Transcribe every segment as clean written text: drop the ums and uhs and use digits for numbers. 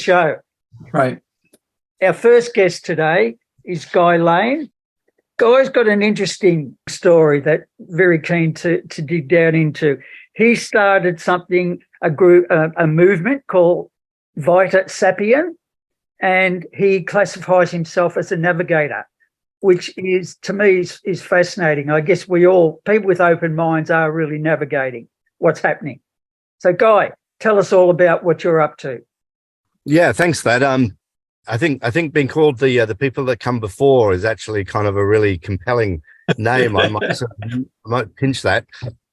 show. Right. Our first guest today is Guy Lane. Guy's got an interesting story that very keen to dig down into. He started a movement called Vita Sapien, and he classifies himself as a navigator, which is, to me, is fascinating. I guess people with open minds are really navigating what's happening. So, Guy, tell us all about what you're up to. Yeah, thanks for that. I think being called the people that come before is actually kind of a really compelling name. I might pinch that.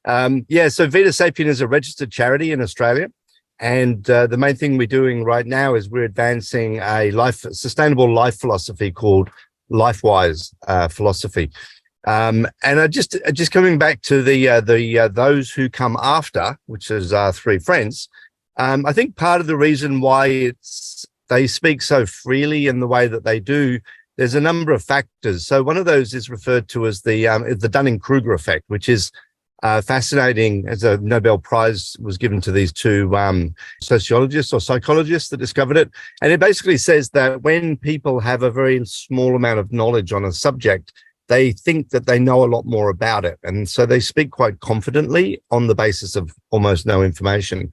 So Vita Sapien is a registered charity in Australia, and the main thing we're doing right now is we're advancing a sustainable life philosophy called LifeWise philosophy. And just coming back to the those who come after, which is our three friends. I think part of the reason why they speak so freely in the way that they do, there's a number of factors. So one of those is referred to as the Dunning-Kruger effect, which is fascinating, as a Nobel Prize was given to these two sociologists or psychologists that discovered it. And it basically says that when people have a very small amount of knowledge on a subject, they think that they know a lot more about it. And so they speak quite confidently on the basis of almost no information.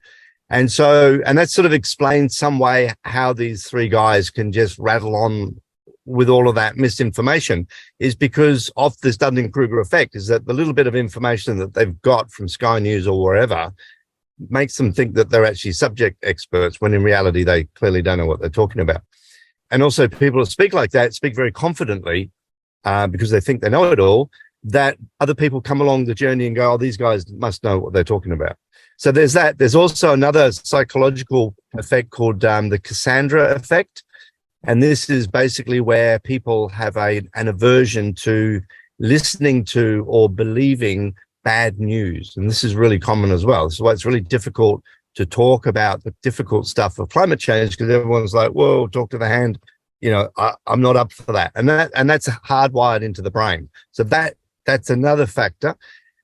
And that sort of explains some way how these three guys can just rattle on with all of that misinformation, is because of this Dunning-Kruger effect, is that the little bit of information that they've got from Sky News or wherever makes them think that they're actually subject experts, when in reality, they clearly don't know what they're talking about. And also people who speak like that speak very confidently because they think they know it all, that other people come along the journey and go, oh, these guys must know what they're talking about. So there's that. There's also another psychological effect called the Cassandra effect. And this is basically where people have an aversion to listening to or believing bad news. And this is really common as well. This is why it's really difficult to talk about the difficult stuff of climate change, because everyone's like, whoa, talk to the hand. I'm not up for that. And that's hardwired into the brain. So that's another factor.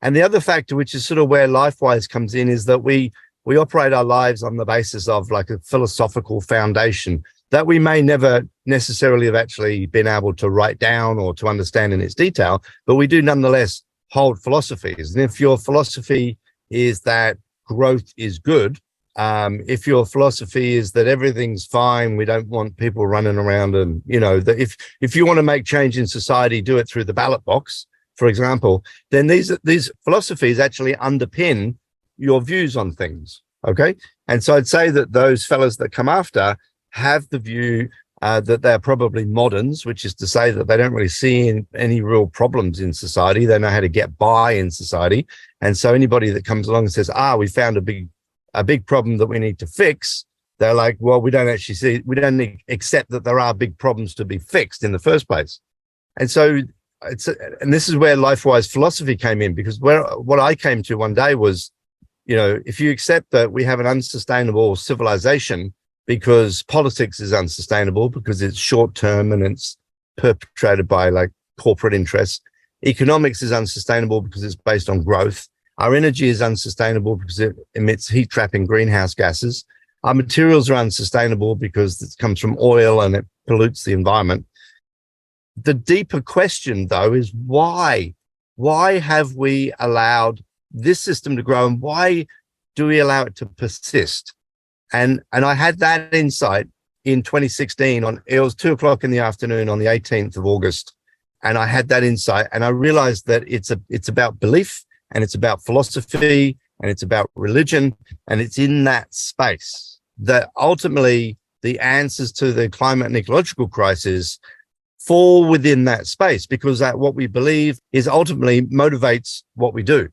And the other factor, which is sort of where LifeWise comes in, is that we operate our lives on the basis of like a philosophical foundation that we may never necessarily have actually been able to write down or to understand in its detail, but we do nonetheless hold philosophies. And if your philosophy is that growth is good, if your philosophy is that everything's fine, we don't want people running around, and that if you want to make change in society, do it through the ballot box, for example, then these philosophies actually underpin your views on things. Okay. And so I'd say that those fellas that come after have the view that they're probably moderns, which is to say that they don't really see any real problems in society. They know how to get by in society. And so anybody that comes along and says, we found a big problem that we need to fix, they're like, well, we don't accept that there are big problems to be fixed in the first place. And so and this is where LifeWise philosophy came in, because what I came to one day was, if you accept that we have an unsustainable civilization because politics is unsustainable because it's short term and it's perpetrated by like corporate interests, economics is unsustainable because it's based on growth, our energy is unsustainable because it emits heat trapping greenhouse gases, our materials are unsustainable because it comes from oil and it pollutes the environment. The deeper question, though, is why? Why have we allowed this system to grow, and why do we allow it to persist? And I had that insight in 2016. It was 2:00 in the afternoon on the 18th of August, and I had that insight, and I realized that it's about belief, and it's about philosophy, and it's about religion, and it's in that space that ultimately the answers to the climate and ecological crisis fall within that space, because that what we believe is ultimately motivates what we do.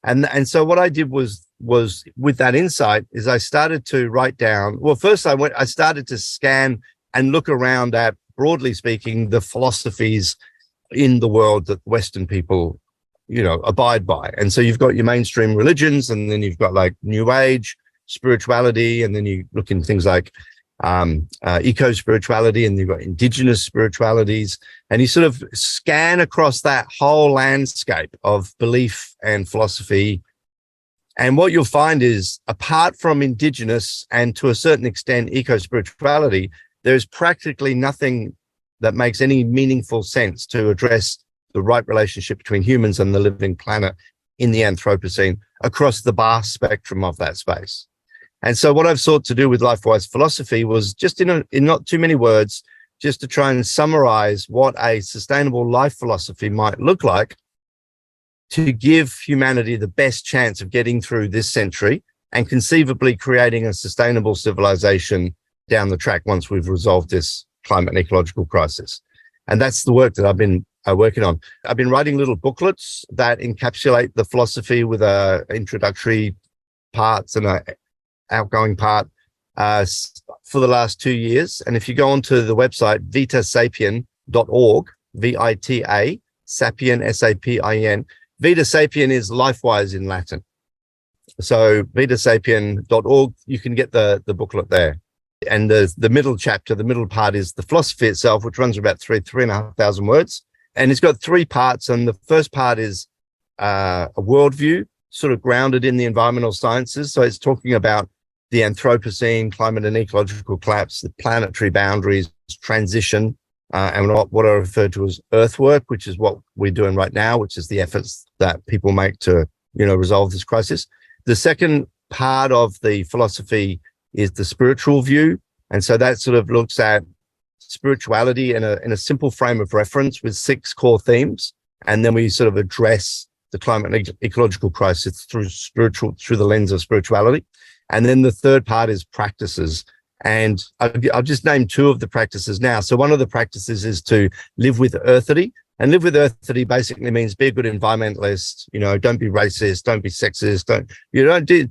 And so what I did was with that insight is I started to write down, well, first I started to scan and look around at, broadly speaking, the philosophies in the world that Western people, abide by. And so you've got your mainstream religions, and then you've got like New Age, spirituality, and then you look in things like eco-spirituality, and you've got indigenous spiritualities, and you sort of scan across that whole landscape of belief and philosophy And what you'll find is, apart from indigenous and to a certain extent eco-spirituality, there's practically nothing that makes any meaningful sense to address the right relationship between humans and the living planet in the Anthropocene across the vast spectrum of that space. And so what I've sought to do with LifeWise philosophy was just in not too many words, just to try and summarize what a sustainable life philosophy might look like to give humanity the best chance of getting through this century and conceivably creating a sustainable civilization down the track once we've resolved this climate and ecological crisis. And that's the work that I've been working on. I've been writing little booklets that encapsulate the philosophy with introductory parts and an outgoing part for the last 2 years. And if you go onto the website, vitasapien.org, V-I-T-A, sapien, S-A-P-I-N, Vita Sapien is LifeWise in Latin. So vitasapien.org, you can get the booklet there. And the middle chapter, the middle part is the philosophy itself, which runs about 3,500 words. And it's got 3 parts. And the first part is a worldview, sort of grounded in the environmental sciences. So it's talking about the Anthropocene, climate and ecological collapse, the planetary boundaries, transition, and what I refer to as earthwork, which is what we're doing right now, which is the efforts that people make to, resolve this crisis. The second part of the philosophy is the spiritual view. And so that sort of looks at spirituality in a simple frame of reference with 6 core themes. And then we sort of address the climate and ecological crisis through the lens of spirituality. And then the third part is practices. And I'll just name 2 of the practices now. So one of the practices is to live with earthity. And live with earthity basically means be a good environmentalist, don't be racist, don't be sexist,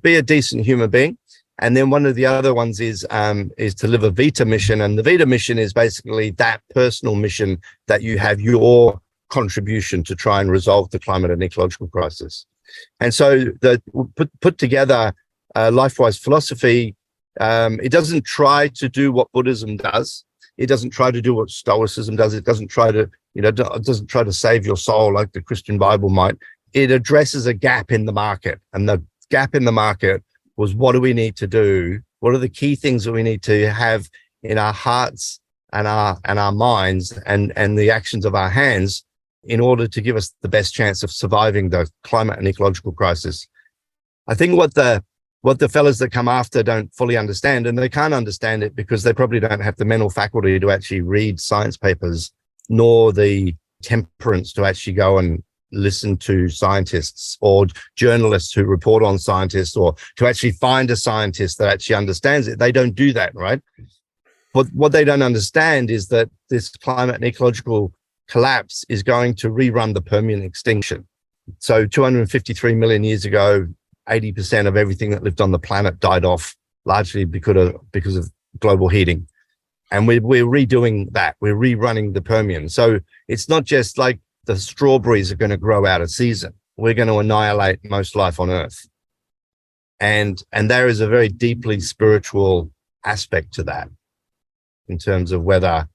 be a decent human being. And then one of the other ones is to live a Vita mission. And the Vita mission is basically that personal mission that you have your contribution to try and resolve the climate and ecological crisis. And so put together LifeWise philosophy, it doesn't try to do what Buddhism does. It doesn't try to do what Stoicism does. It doesn't try to, it doesn't try to save your soul like the Christian Bible might. It addresses a gap in the market. And the gap in the market was, what do we need to do? What are the key things that we need to have in our hearts and our minds and the actions of our hands in order to give us the best chance of surviving the climate and ecological crisis? I think what the fellas that come after don't fully understand, and they can't understand it because they probably don't have the mental faculty to actually read science papers, nor the temperance to actually go and listen to scientists or journalists who report on scientists, or to actually find a scientist that actually understands it. They don't do that, right? But what they don't understand is that this climate and ecological collapse is going to rerun the Permian extinction. So 253 million years ago, 80% of everything that lived on the planet died off, largely because of global heating. And we're redoing that. We're rerunning the Permian. So it's not just like the strawberries are going to grow out of season. We're going to annihilate most life on Earth. And there is a very deeply spiritual aspect to that in terms of whether,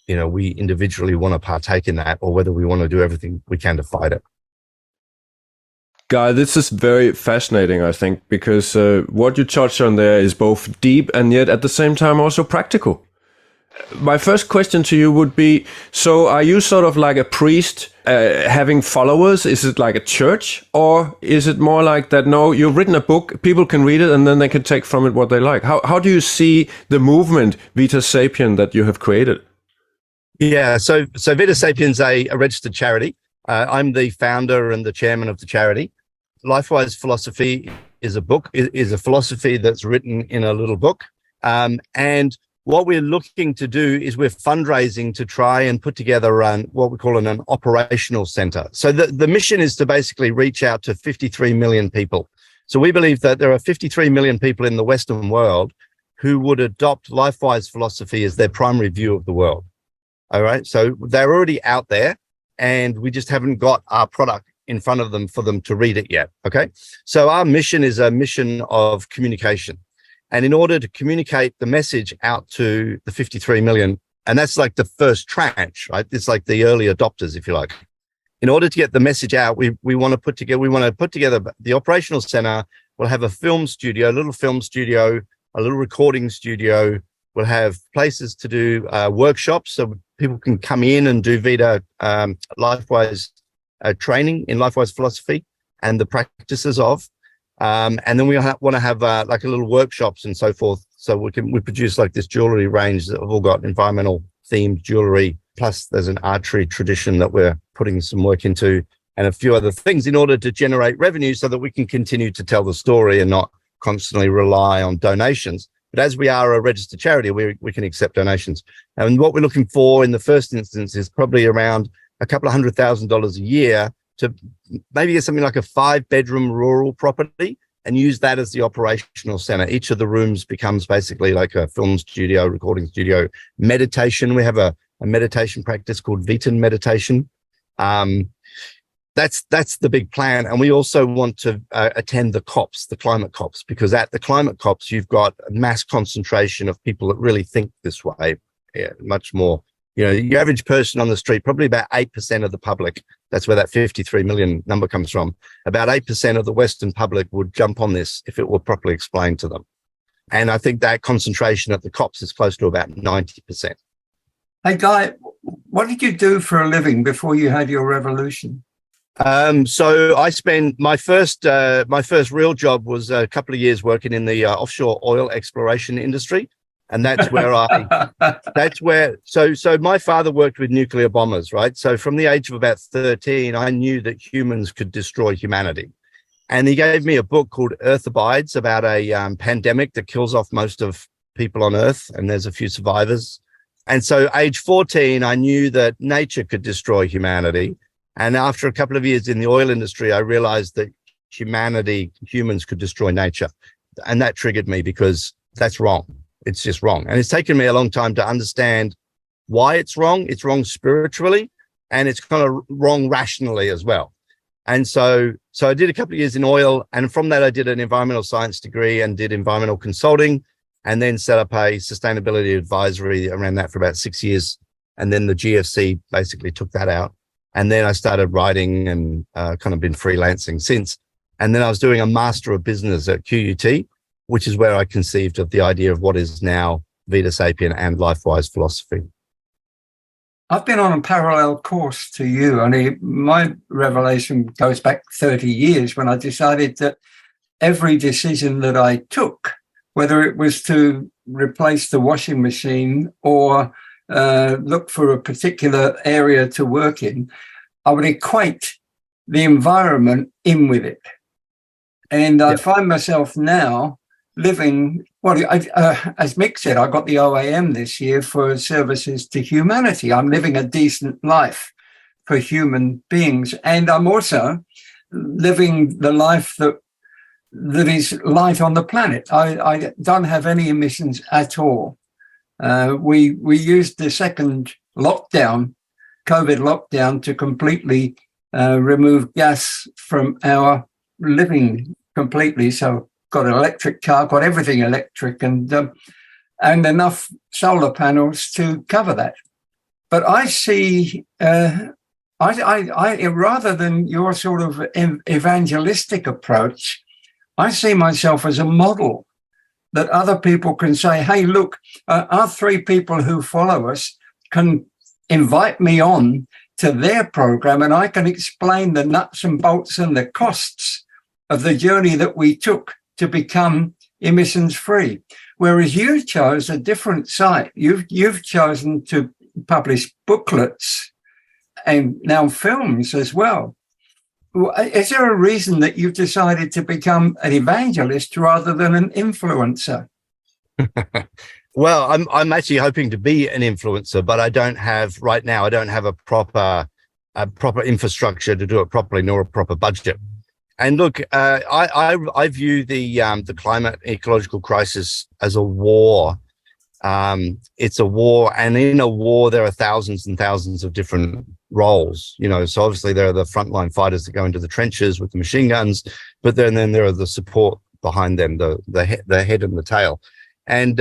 we individually want to partake in that or whether we want to do everything we can to fight it. Guy, this is very fascinating, I think, because what you touch on there is both deep and yet at the same time also practical. My first question to you would be, so are you sort of like a priest having followers? Is it like a church? Or is it more like that, no, you've written a book, people can read it and then they can take from it what they like? How do you see the movement Vita Sapien that you have created? Yeah, so Vita Sapien's a registered charity. I'm the founder and the chairman of the charity. LifeWise philosophy is a philosophy that's written in a little book. And what we're looking to do is we're fundraising to try and put together what we call an operational center. So the mission is to basically reach out to 53 million people. So we believe that there are 53 million people in the Western world who would adopt LifeWise philosophy as their primary view of the world. All right. So they're already out there and we just haven't got our product in front of them for them to read it yet. Okay. So our mission is a mission of communication. And in order to communicate the message out to the 53 million, and that's like the first tranche, right? It's like the early adopters, if you like. In order to get the message out, we want to put together the operational center We'll have a film studio, a little film studio, a little recording studio. We'll have places to do workshops so people can come in and do Vita LifeWise training in LifeWise philosophy and the practices of. And then we want to have like a little workshops and so forth. So we produce like this jewelry range that have all got environmental themed jewelry. Plus there's an archery tradition that we're putting some work into and a few other things in order to generate revenue so that we can continue to tell the story and not constantly rely on donations. But as we are a registered charity, we can accept donations. And what we're looking for in the first instance is probably around a couple of $100,000 a year to maybe get something like a 5-bedroom rural property and use that as the operational center. Each of the rooms becomes basically like a film studio, recording studio, meditation. We have a meditation practice called Vitan meditation. That's the big plan. And we also want to attend the COPs, the climate COPs, because at the climate COPs, you've got a mass concentration of people that really think this way, much more. You know, the average person on the street, probably about 8% of the public, that's where that 53 million number comes from. About 8% of the Western public would jump on this if it were properly explained to them. And I think that concentration at the COPs is close to about 90%. Hey, Guy, what did you do for a living before you had your revolution? So I spent my first real job was a couple of years working in the offshore oil exploration industry. And that's where so my father worked with nuclear bombers, right? So from the age of about 13, I knew that humans could destroy humanity. And he gave me a book called Earth Abides about a pandemic that kills off most of people on Earth. And there's a few survivors. And so age 14, I knew that nature could destroy humanity. And after a couple of years in the oil industry, I realized that humans could destroy nature. And that triggered me because that's wrong. It's just wrong. And it's taken me a long time to understand why it's wrong. It's wrong spiritually, and it's kind of wrong rationally as well. And so I did a couple of years in oil. And from that, I did an environmental science degree and did environmental consulting, and then set up a sustainability advisory around that for about 6 years. And then the GFC basically took that out. And then I started writing and kind of been freelancing since. And then I was doing a Master of Business at QUT, which is where I conceived of the idea of what is now Vita Sapien and LifeWise philosophy. I've been on a parallel course to you. My revelation goes back 30 years when I decided that every decision that I took, whether it was to replace the washing machine or look for a particular area to work in, I would equate the environment in with it. And I find myself now living, as Mick said, I got the OAM this year for services to humanity. I'm living a decent life for human beings. And I'm also living the life that is light on the planet. I don't have any emissions at all. We used the second lockdown, COVID lockdown, to completely remove gas from our living completely. So got an electric car, got everything electric, and enough solar panels to cover that. But I see, I rather than your sort of evangelistic approach, I see myself as a model that other people can say, hey, look, our 3 people who follow us can invite me on to their program, and I can explain the nuts and bolts and the costs of the journey that we took to become emissions free. Whereas you chose a different site. You've chosen to publish booklets and now films as well. Is there a reason that you've decided to become an evangelist rather than an influencer? Well, I'm actually hoping to be an influencer, but I don't have a proper infrastructure to do it properly, nor a proper budget. And look, I view the climate ecological crisis as a war. It's a war, and in a war, there are thousands and thousands of different roles. You know, so obviously there are the frontline fighters that go into the trenches with the machine guns, but then there are the support behind them, the head and the tail. And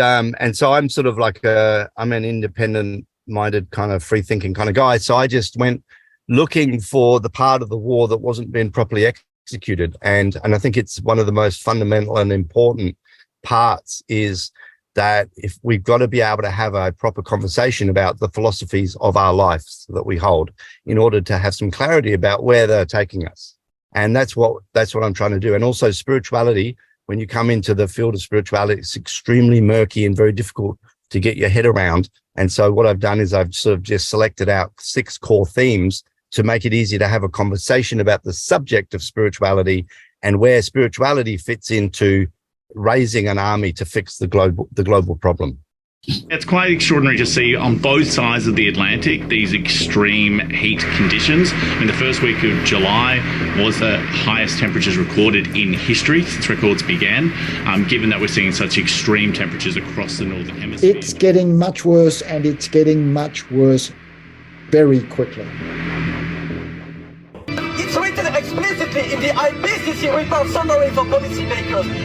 so I'm sort of like I'm an independent-minded kind of free-thinking kind of guy. So I just went looking for the part of the war that wasn't being properly executed. And I think it's one of the most fundamental and important parts is that if we've got to be able to have a proper conversation about the philosophies of our lives that we hold in order to have some clarity about where they're taking us. And that's what I'm trying to do. And also spirituality, when you come into the field of spirituality, it's extremely murky and very difficult to get your head around. And so what I've done is I've sort of just selected out 6 core themes to make it easy to have a conversation about the subject of spirituality and where spirituality fits into raising an army to fix the global problem. It's quite extraordinary to see on both sides of the Atlantic these extreme heat conditions. I mean, the first week of July was the highest temperatures recorded in history since records began, given that we're seeing such extreme temperatures across the Northern Hemisphere. It's getting much worse, and it's getting much worse very quickly. It's written explicitly in the IPCC report summary for policymakers.